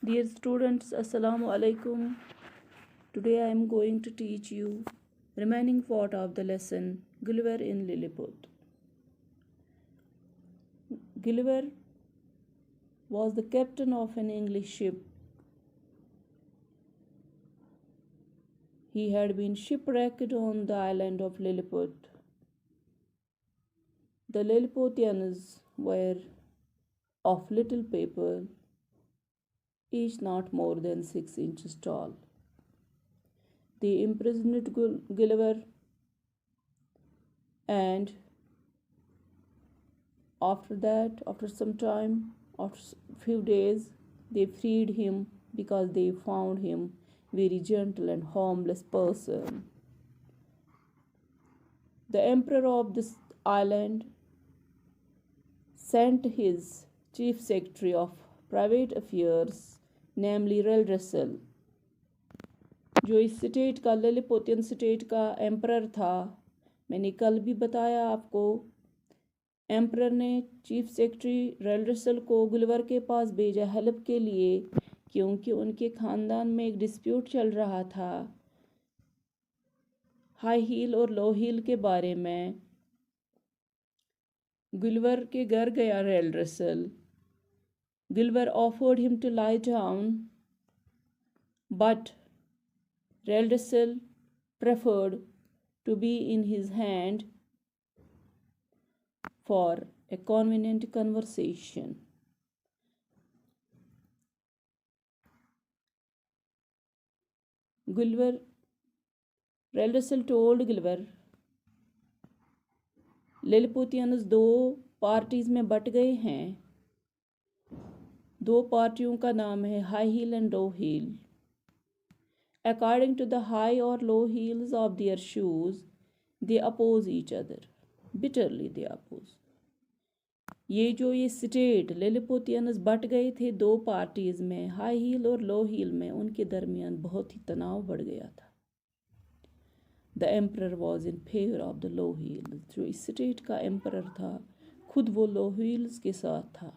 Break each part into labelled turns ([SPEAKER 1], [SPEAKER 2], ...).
[SPEAKER 1] Dear students, Assalamu alaikum. Today I am going to teach you remaining part of the lesson Gulliver in Lilliput. Gulliver was the captain of an English ship. He had been shipwrecked on the island of Lilliput. The Lilliputians were of little paper, each not more than 6 inches tall. They imprisoned Gulliver, and after some time, after few days, they freed him because they found him very gentle and harmless person. The emperor of this island sent his chief secretary of private affairs, namely Reldresal, जो इस state का Lilliputian state का emperor था। मैंने कल भी बताया आपको, एम्परर ने चीफ सेक्रेटरी रेल्ड्रेसल को गुलिवर के पास भेजा हेल्प के लिए, क्योंकि उनके ख़ानदान में एक डिस्प्यूट चल रहा था हाई हील और लो हील के बारे में। गुलिवर के घर गया Reldresal. Gulliver offered him to lie down, but Reldresal preferred to be in his hand for a convenient conversation. Reldresal told Gulliver, लिलिपुटियंस दो पार्टीज में बट गए हैं। दो पार्टियों का नाम है high heel and low heel. According to the high or low heels of their shoes, they oppose each other. Bitterly they oppose. ये स्टेट लिलिपुटियंस बट गए थे दो पार्टीज में, हाई हील और लो हील में, उनके दरमियान बहुत ही तनाव बढ़ गया था। The emperor was in favour of the low heels. जो इस स्टेट का एम्परर था खुद वो लो हील्स के साथ था।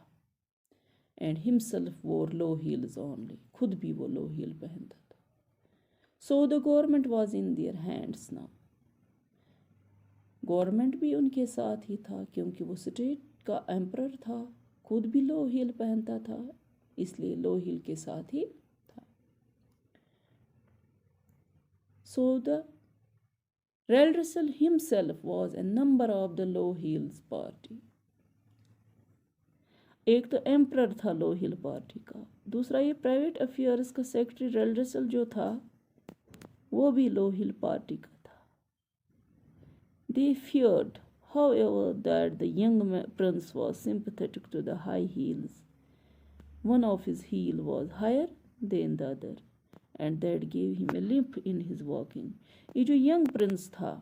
[SPEAKER 1] एंड हिमसेल्फ वोर लो हील्स ओनली, खुद भी वो लो हील पहनता था। So the government was in their hands now. Government भी उनके साथ ही था, क्योंकि वो स्टेट का एम्परर था, खुद भी लो हील पहनता था, इसलिए लो हील के साथ ही था। So the Reldresal himself was a member of the low heels party. एक तो एम्परर था लो हील पार्टी का, दूसरा ये प्राइवेट अफेयर्स का सेक्रेटरी रेल्ड्रेसल जो था वो भी लो हिल पार्टी का था। They feared, however, that the young prince was sympathetic to the high heels. One of his heel was higher than the other, and that gave him a limp in his walking. ये जो young Prince था,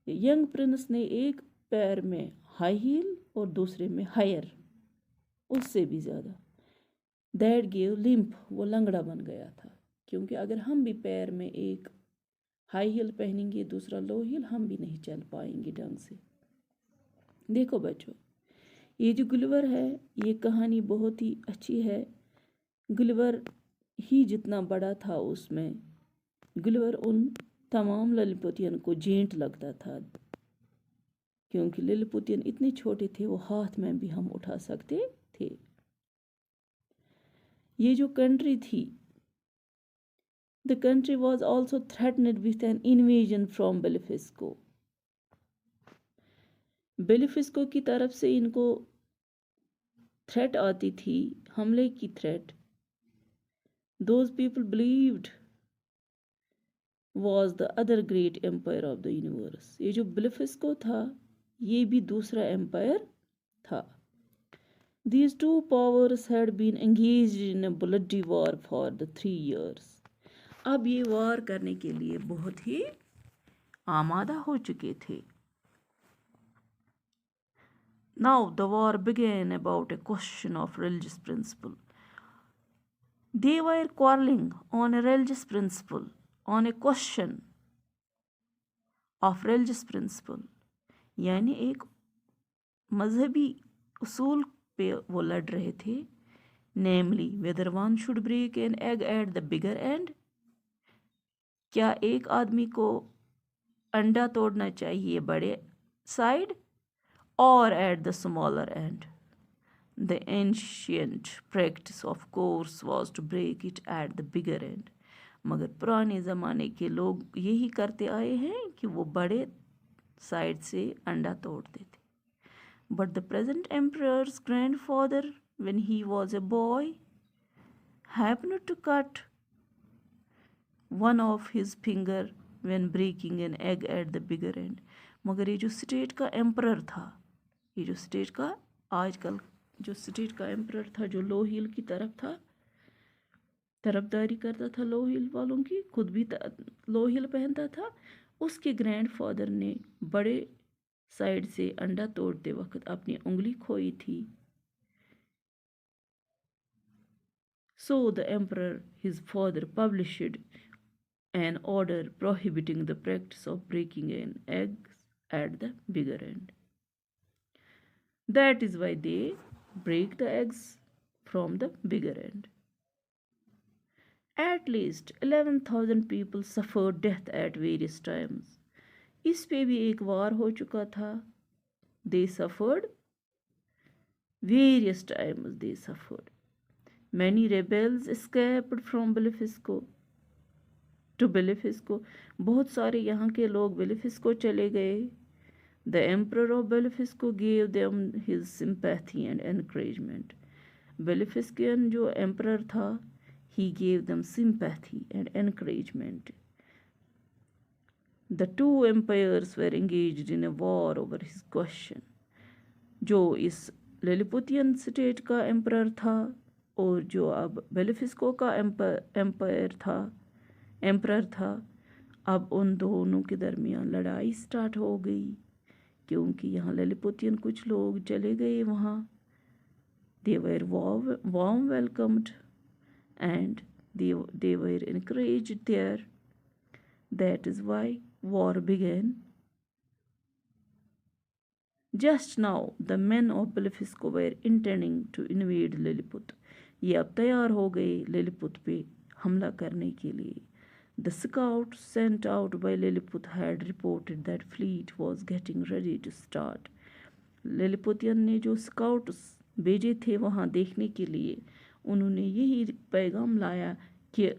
[SPEAKER 1] young Prince ने एक पैर में high heel और दूसरे में हायर, उससे भी ज़्यादा। That gave limp, वो लंगड़ा बन गया था, क्योंकि अगर हम भी पैर में एक हाई हील पहनेंगे दूसरा लो हील, हम भी नहीं चल पाएंगे ढंग से। देखो बच्चों, ये जो गुलिवर है ये कहानी बहुत ही अच्छी है। गुलिवर ही जितना बड़ा था उसमें गुलिवर उन तमाम लिलिपुटियन को जेंट लगता था, क्योंकि लिलिपुटियन इतने छोटे थे वो हाथ में भी हम उठा सकते थे। ये जो कंट्री थी, the country was also threatened with an invasion from Belisco. बेलिफिस्को की तरफ से इनको थ्रेट आती थी, हमले की threat. Those people believed was the other great empire of the universe. ये जो बेलिफिस्को था ये भी दूसरा एम्पायर था। These two powers had been engaged in a bloody war for the 3 years. अब ये वार करने के लिए बहुत ही आमादा हो चुके थे। Now the war began about a question of religious principle. They were quarreling on a religious principle, on a question of religious principle. यानी एक मजहबी उसूल पे वो लड़ रहे थे namely whether one should break an egg at the bigger end. क्या एक आदमी को अंडा तोड़ना चाहिए बड़े side or at the smaller end? The ancient practice of course was to break it at the bigger end. मगर पुराने ज़माने के लोग यही करते आए हैं कि वो बड़े साइड से अंडा तोड़ते थे. But the present emperor's grandfather, when he was a boy, happened to cut one of his finger when breaking an egg at the bigger end. मगर ये जो स्टेट का एम्परर था, ये जो स्टेट का आजकल जो स्टेट का एम्परर था, जो लो हिल की तरफ था, तरफदारी करता था लो हिल वालों की, खुद भी लो हिल पहनता था, उसके ग्रैंडफादर ने बड़े साइड से अंडा तोड़ते वक्त अपनी उंगली खोई थी. So the emperor, his father, published an order prohibiting the practice of breaking an egg at the bigger end. That is why they break the eggs from the bigger end. At least 11,000 people suffered death at various times. इस पे भी एक वार हो चुका था. They suffered various times. They suffered. Many rebels escaped from Benefico to Benefico. बहुत सारे यहाँ के लोग Benefico चले गए. The emperor of Benefico gave them his sympathy and encouragement. Benefician जो emperor था, he gave them sympathy and encouragement. The two empires were engaged in a war over his question. जो इस लिलिपुतियन स्टेट का emperor था और जो अब बेलिफिस्को का एम्पायर था, अब उन दोनों के दरमियान लड़ाई स्टार्ट हो गई, क्योंकि यहाँ लिलिपुतियन कुछ लोग चले गए वहाँ. They were warm welcomed and they were encouraged there. That is why war began. Just now the men of Benefico were intending to invade Lilliput. ये अब तैयार हो गए लिलिपुत पे हमला करने के लिए. The scouts sent out by Lilliput had reported that fleet was getting ready to start. लिलिपुतियन ने जो स्काउट्स भेजे थे वहाँ देखने के लिए, उन्होंने यही पैगाम लाया कि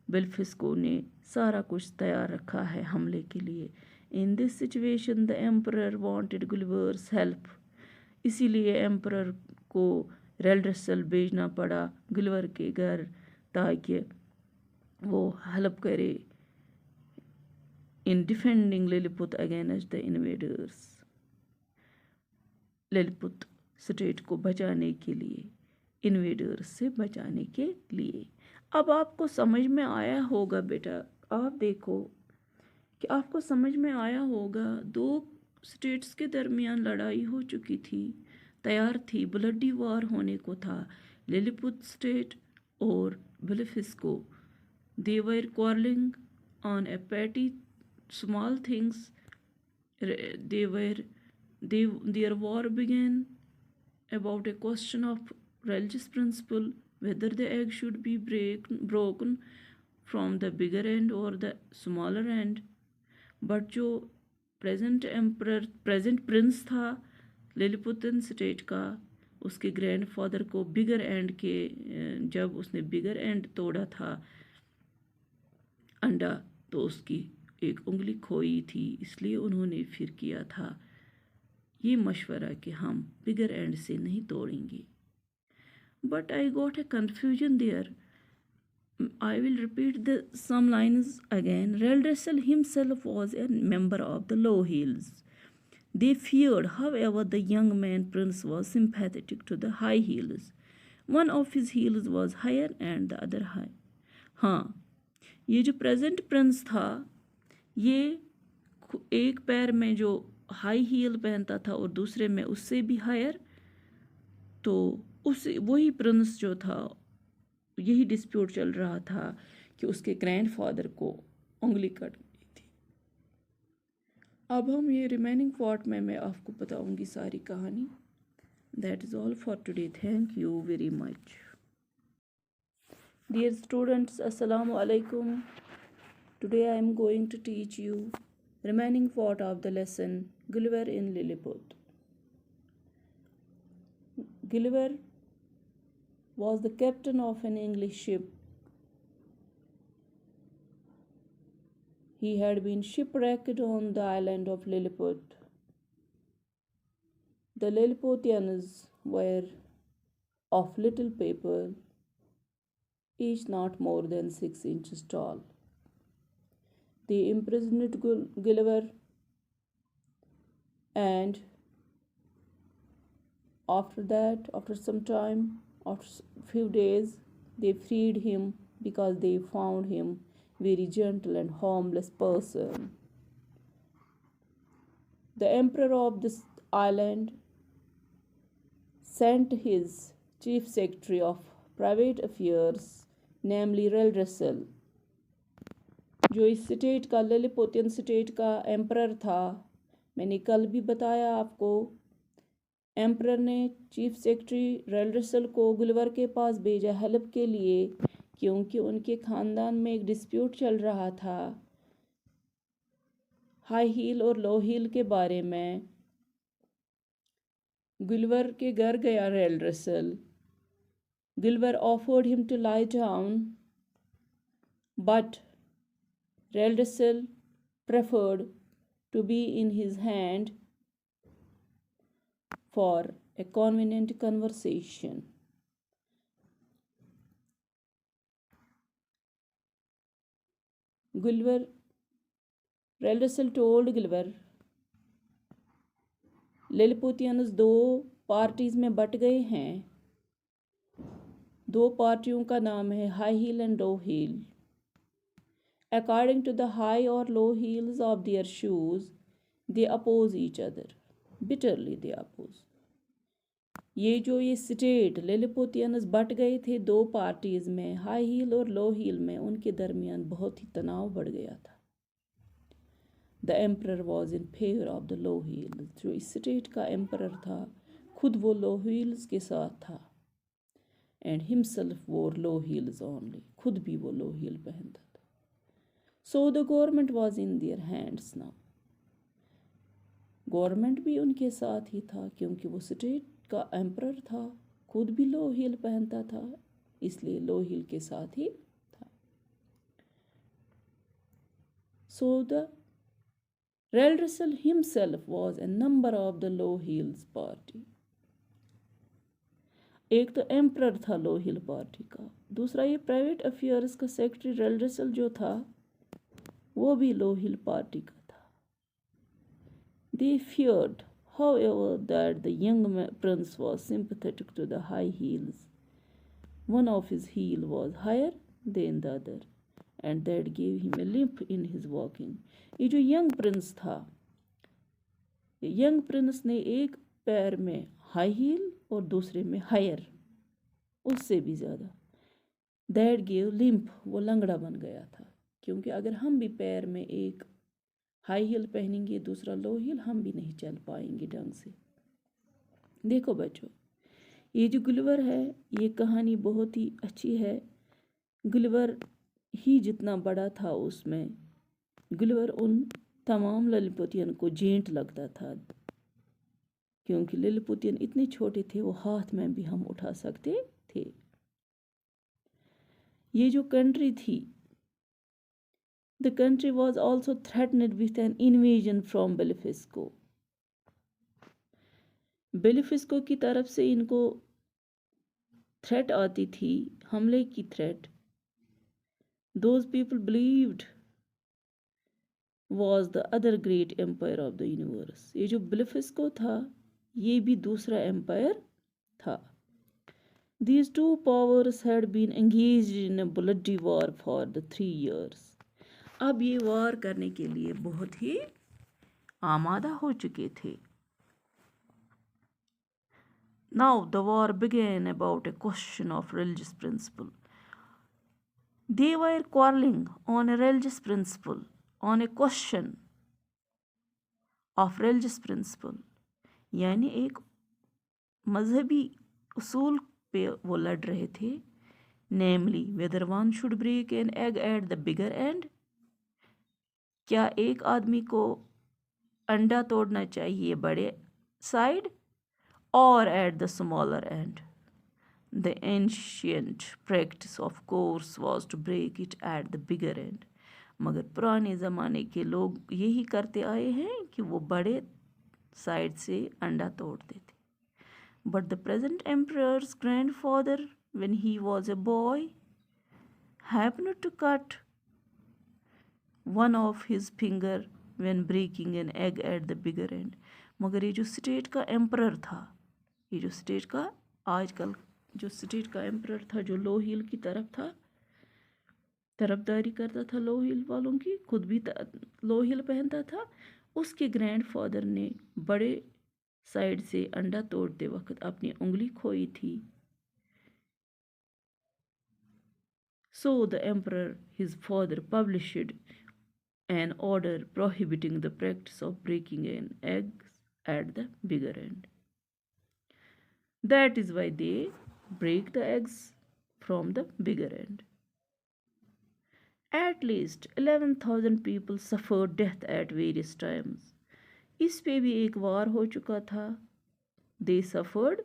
[SPEAKER 1] बेल्फिस्को ने सारा कुछ तैयार रखा है हमले के लिए. In this situation the emperor wanted Gulliver's help. इसीलिए एम्परर को रेल्ड्रसल भेजना पड़ा गुलिवर के घर, ताकि वो हेल्प करे in defending Lilliput against the invaders. Lilliput state को बचाने के लिए, इन्वेडर्स से बचाने के लिए. अब आपको समझ में आया होगा बेटा, आप देखो कि आपको समझ में आया होगा, दो स्टेट्स के दरमियान लड़ाई हो चुकी थी, तैयार थी, ब्लडी वार होने को था. लिलिपुत स्टेट और बेलिफिस्को, they were quarreling on a petty small things. Their war began about a question of religious principle, whether the egg should be broken from the bigger end or the smaller end. But जो present Prince था लिलिपुतन state का, उसके grandfather को bigger and के, जब उसने bigger and तोड़ा था अंडा, तो उसकी एक उंगली खोई थी, इसलिए उन्होंने फिर किया था ये मशवरा कि हम बिगर एंड से नहीं तोड़ेंगे. But I got a confusion there. I will repeat some lines again. Reldresel himself was a member of the Low Hills. They feared, however, the young man prince was sympathetic to the High Hills. One of his heels was higher and the other high. हाँ, ये जो present Prince था, ये एक पैर में जो high heel पहनता था और दूसरे में उससे भी हायर, तो उस वही प्रिंस जो था, यही डिस्प्यूट चल रहा था कि उसके ग्रैंडफादर को उंगली कट गई थी. अब हम ये रिमेनिंग पार्ट में मैं आपको बताऊंगी सारी कहानी. That is all for today. Thank you very much. Dear students, Assalamu alaikum. Today I am going to teach you remaining part of the lesson Gulliver in Lilliput. Gulliver was the captain of an English ship. He had been shipwrecked on the island of Lilliput. The Lilliputians were of little paper, each not more than 6 inches tall. They imprisoned Gulliver, and after some time, after few days, they freed him because they found him very gentle and harmless person. The emperor of this island sent his chief secretary of private affairs, namely Reldresal, जो इस state का Lilliputian state का emperor था। मैंने कल भी बताया आपको, एम्परर ने चीफ सेक्रेटरी रेल्ड्रेसल को गुलिवर के पास भेजा हेल्प के लिए, क्योंकि उनके ख़ानदान में एक डिस्प्यूट चल रहा था हाई हील और लो हील के बारे में। गुलिवर के घर गया Reldresal. Gulliver offered him to lie down, but Reldresal preferred to be in his hand for a convenient conversation. Reldresal told Gulliver, लिलिपुटियंस दो पार्टीज में बट गए हैं। दो पार्टियों का नाम है high heel and low heel. According to the high or low heels of their shoes, they oppose each other. Bitterly they oppose. ये स्टेट लिलिपुटियंस बट गए थे दो पार्टीज में, हाई हील और लो हील में। उनके दरमियान बहुत ही तनाव बढ़ गया था। The emperor was in favour of the low heels. जो इस स्टेट का एम्परर था, खुद वो लो हील्स के साथ था। एंड हिमसेल्फ वोर लो हील्स ओनली, खुद भी वो लो हील पहनता था। So the government was in their hands now. Government भी उनके साथ ही था, क्योंकि वो स्टेट का एम्परर था, खुद भी लो हील पहनता था, इसलिए लो हील के साथ ही था। So the Reldresal himself was a member of the low heels party. एक तो एम्परर था लो हील पार्टी का, दूसरा ये प्राइवेट अफेयर्स का सेक्रेटरी रेल्ड्रेसल जो था वो भी लो हिल पार्टी का था। They feared, however, that the young prince was sympathetic to the high heels. One of his heel was higher than the other, and that gave him a limp in his walking. ये जो young Prince था, young Prince ने एक पैर में high heel और दूसरे में हायर, उससे भी ज़्यादा। That gave limp, वो लंगड़ा बन गया था। क्योंकि अगर हम भी पैर में एक हाई हील पहनेंगे, दूसरा लो हील, हम भी नहीं चल पाएंगे ढंग से। देखो बच्चों, ये जो गुलिवर है, ये कहानी बहुत ही अच्छी है। गुलिवर ही जितना बड़ा था, उसमें गुलिवर उन तमाम लिलिपुटियन को जेंट लगता था, क्योंकि लिलिपुटियन इतने छोटे थे, वो हाथ में भी हम उठा सकते थे। ये जो कंट्री थी, the country was also threatened with an invasion from Belisco. बेलिफिस्को की तरफ से इनको थ्रेट आती थी, हमले की threat. Those people believed was the other great empire of the universe. ये जो बेलिफिस्को था, ये भी दूसरा एम्पायर था। These two powers had been engaged in a bloody war for the 3 years. अब ये वार करने के लिए बहुत ही आमादा हो चुके थे। Now the war began about a question of religious principle. They were quarreling on a religious principle, on a question of religious principle. यानी एक मजहबी उसूल पे वो लड़ रहे थे, namely whether one should break an egg at the bigger end. क्या एक आदमी को अंडा तोड़ना चाहिए बड़े side or at the smaller end? The ancient practice of course was to break it at the bigger end. मगर पुराने ज़माने के लोग यही करते आए हैं कि वो बड़े साइड से अंडा तोड़ देते. But the present emperor's grandfather, when he was a boy, happened to cut one of his finger when breaking an egg at the bigger end. मगर ये जो स्टेट का एम्परर था, ये जो स्टेट का आजकल जो स्टेट का एम्परर था, जो लो हिल की तरफ था, तरफदारी करता था लो हिल वालों की, खुद भी लो हिल पहनता था, उसके ग्रैंडफादर ने बड़े साइड से अंडा तोड़ते वक्त अपनी उंगली खोई थी. So the emperor, his father, published an order prohibiting the practice of breaking an egg at the bigger end. That is why they break the eggs from the bigger end. At least 11,000 people suffered death at various times. इस पे भी एक वार हो चुका था. They suffered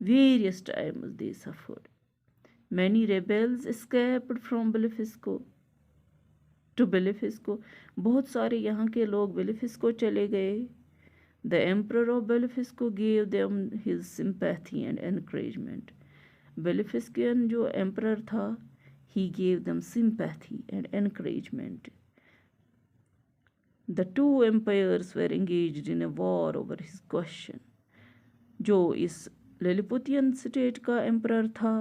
[SPEAKER 1] various times. They suffered. Many rebels escaped from Belisco to Belisco. बहुत सारे यहाँ के लोग बेलिफिस्को चले गए. The emperor of Belisco gave them his sympathy and encouragement. बेलिफिस्कियन जो emperor था, he gave them sympathy and encouragement. The two empires were engaged in a war over his question. जो इस लिलिपुतियन स्टेट का एम्परर था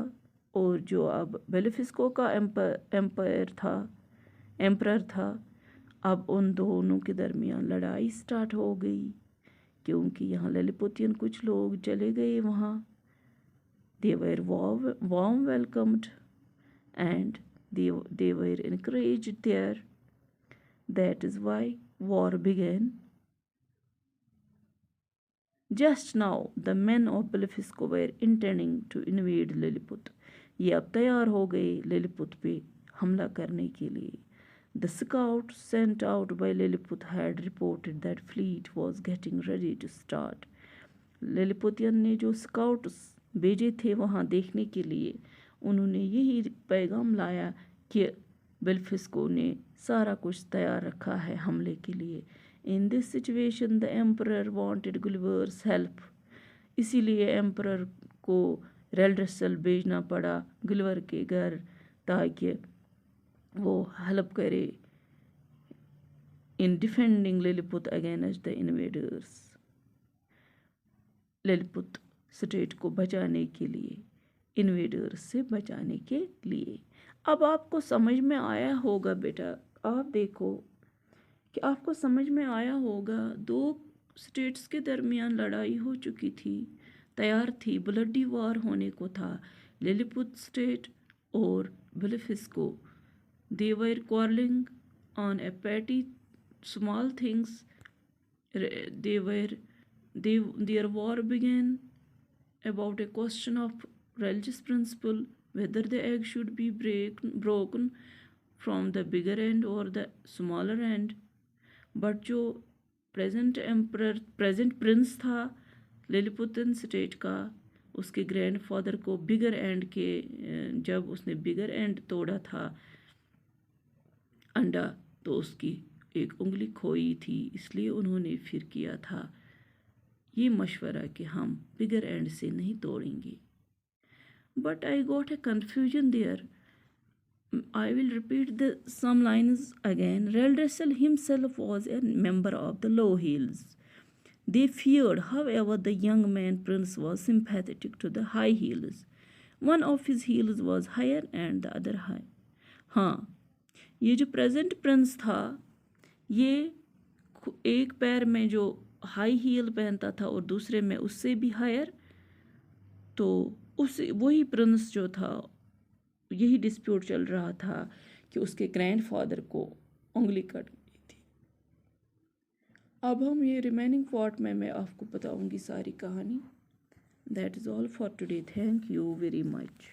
[SPEAKER 1] और जो अब बेलिफिस्को का एम्पायर था, अब उन दोनों के दरमियान लड़ाई स्टार्ट हो गई, क्योंकि यहाँ लिलिपुतियन कुछ लोग चले गए वहाँ. They were warm welcomed and they were encouraged there. That is why war began. Just now the men of Belisco were intending to invade Lilliput. ये अब तैयार हो गए लिलिपुत पे हमला करने के लिए. The scout sent out by Lilliput had reported that fleet was getting ready to start. लिलिपुतियन ने जो स्काउट भेजे थे वहाँ देखने के लिए, उन्होंने यही पैगाम लाया कि बेलिफिस्को ने सारा कुछ तैयार रखा है हमले के लिए. In this situation the emperor wanted Gulliver's help. इसीलिए एम्परर को रेल्ड्रसल भेजना पड़ा गुलिवर के घर, ताकि वो हेल्प करे in defending Lilliput against the invaders. Lilliput state को बचाने के लिए, इन्वेडर्स से बचाने के लिए. अब आपको समझ में आया होगा बेटा, आप देखो कि आपको समझ में आया होगा. दो स्टेट्स के दरमियान लड़ाई हो चुकी थी, तैयार थी, ब्लडी वार होने को था. लिलिपुत स्टेट और बेलिफिस्को, they were quarreling on a petty small things. Their war began about a question of religious principle, whether the egg should be broken from the bigger end or the smaller end. But जो present Prince था लिलिपुतन state का, उसके grandfather को bigger and के, जब उसने bigger and तोड़ा था अंडा, तो उसकी एक उंगली खोई थी, इसलिए उन्होंने फिर किया था ये मशवरा कि हम बिगर एंड से नहीं तोड़ेंगे. But I got a confusion there. I will repeat some lines again. Reldresel himself was a member of the Low Hills. They feared, however, the young man prince was sympathetic to the High Hills. One of his heels was higher and the other high. हाँ, ये जो present Prince था, ये एक पैर में जो high heel पहनता था और दूसरे में उससे भी हायर, तो उस वही प्रिंस जो था, यही डिस्प्यूट चल रहा था कि उसके ग्रैंडफादर को उंगली कट गई थी. अब हम ये रिमेनिंग पार्ट में मैं आपको बताऊंगी सारी कहानी. That is all for today. Thank you very much.